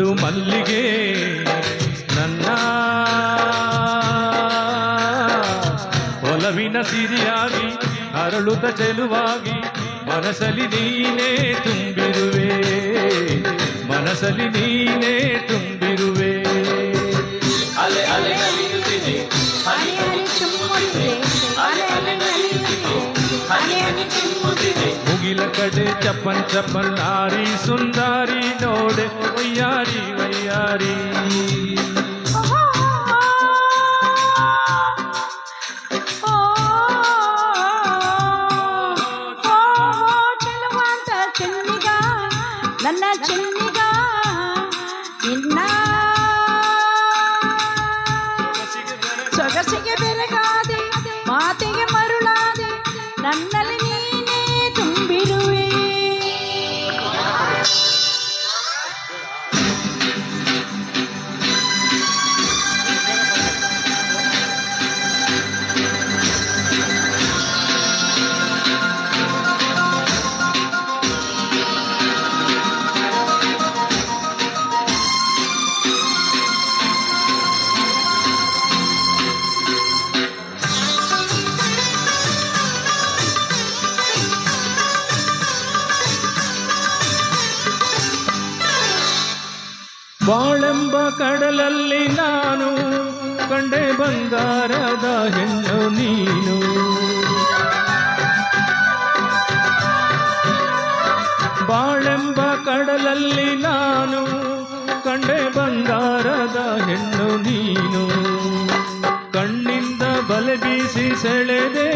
ದುಂಡು ಮಲ್ಲಿಗೆ ನನ್ನ ಒಲವಿನ ಸಿರಿಯಾಗಿ ಅರಳುತ್ತ ಚೆಲುವಾಗಿ ಮನಸಲಿ ನೀನೇ ತುಂಬಿರುವೆ, ಮನಸಲಿ ನೀನೇ ತುಂಬಿರುವೆ. ಅಲೆ ಅಲೆ ನಲಿಯುತ್ತಿದೆ, ಹನಿ ಹನಿ ಚುಮ್ಮುತ್ತಿದೆ, ಅಲೆ ಅಲೆ ನಲಿಯುತ್ತಿದೆ, ಹನಿ ಹನಿ ಚುಮ್ಮುತ್ತಿದೆ. ಮುಗಿಲ ಕಡೆ ಚಪ್ಪನ್ ಚಪ್ಪನ್ ನಾರಿ ಸುಂದಾರಿ ನೋಡೆ ವಯ್ಯಾರಿ ವಯ್ಯಾರಿ. ನನ್ನ ಚೆನ್ನಿಗ ನಿನ್ನ ಸೊಗಸಿಗೆ ಬೆರಗಾದೆ, ಮಾತೆಗೆ ಮರುಳಾದೆ, ನನ್ನಲ್ಲಿ ನೀನೇ ತುಂಬಿರುವೆ. ಬಾಳೆಂಬ ಕಡಲಲ್ಲಿ ನಾನು ಕಂಡೆ ಬಂಗಾರದ ಹೆಣ್ಣು ನೀನು. ಬಾಳೆಂಬ ಕಡಲಲ್ಲಿ ನಾನು ಕಂಡೆ ಬಂಗಾರದ ಹೆಣ್ಣು ನೀನು. ಕಣ್ಣಿಂದ ಬಲೆ ಬೀಸಿ ಸೆಳೆದೆ,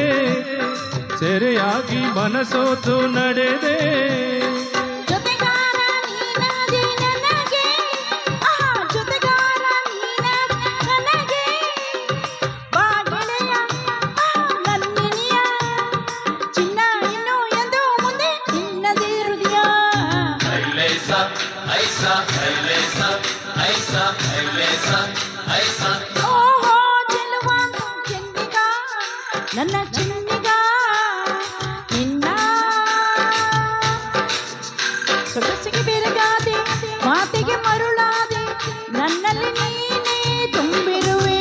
ಸೆರೆಯಾಗಿ ಮನಸೋತು ನಡೆದೆ. ಓಹೋ ಚೆಲುವಾಂತ ಚೆನ್ನಿಗ ನನ್ನ ಚೆನ್ನಿಗ ನಿನ್ನ ಸೊಗಸಿಗೆ ಬೆರಗಾದೆ, ಮಾತೆಗೆ ಮರುಳಾದೆ, ನನ್ನಲ್ಲಿ ನೀನೇ ತುಂಬಿರುವೆ.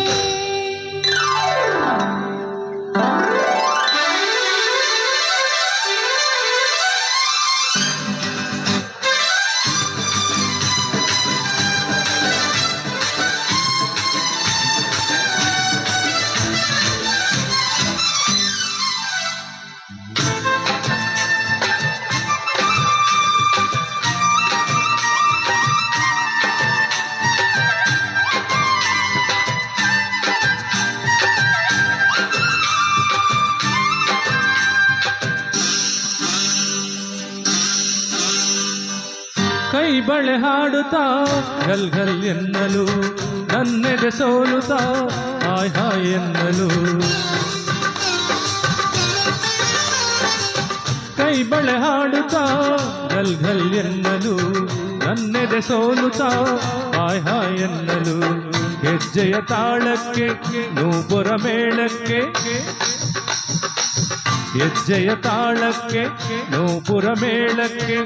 ಕೈ ಬಳೆ ಹಾಡುತ್ತಾ ಗಲ್ ಗಲ್ ಎನ್ನಲು, ನನ್ನೆದೆ ಸೋಲುತ್ತಾ ಹಾಯ್ ಹಾಯ್ ಎನ್ನಲು. ಕೈ ಬಳೆ ಹಾಡುತ್ತಾ ಗಲ್ ಗಲ್ ಎನ್ನಲು, ನನ್ನೆದೆ ಸೋಲುತ್ತಾ ಹಾಯ್ ಹಾಯ್ ಎನ್ನಲು. ಹೆಜ್ಜೆಯ ತಾಳಕ್ಕೆ ನೂಪುರ ಮೇಳಕ್ಕೆ, ಹೆಜ್ಜೆಯ ತಾಳಕ್ಕೆ ನೂಪುರ ಮೇಳಕ್ಕೆ.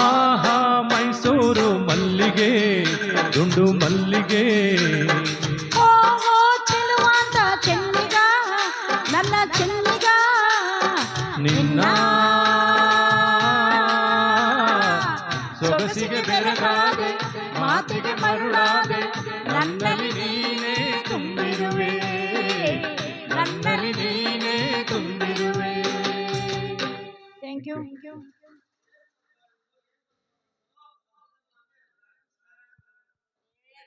ಆಹಾ ಮೈಸೂರು ಮಲ್ಲಿಗೆ ದುಂಡು ಮಲ್ಲಿಗೆ